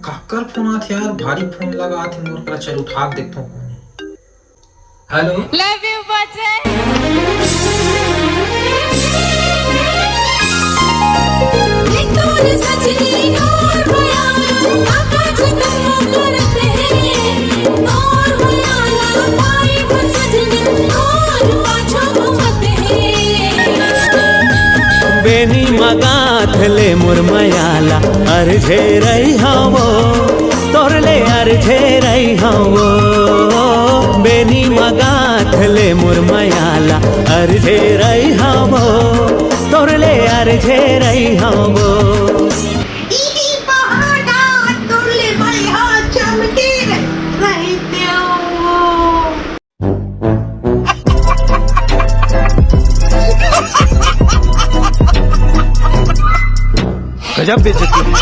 काकर phone आथे यार, भारी फोन लगा आथे मोर करा। चल उठा के देखता हूँ। हेलो, लव यू बच्चे। बेनी मगाथ ले मुरमयाला अर्झे रही हवो तोरले अर्झे रही हवो। बेनी मगाथ ले मुरमयाला अर्झे रही हवो तोरले अर्झे रही हवो। गजब बेइज्जती।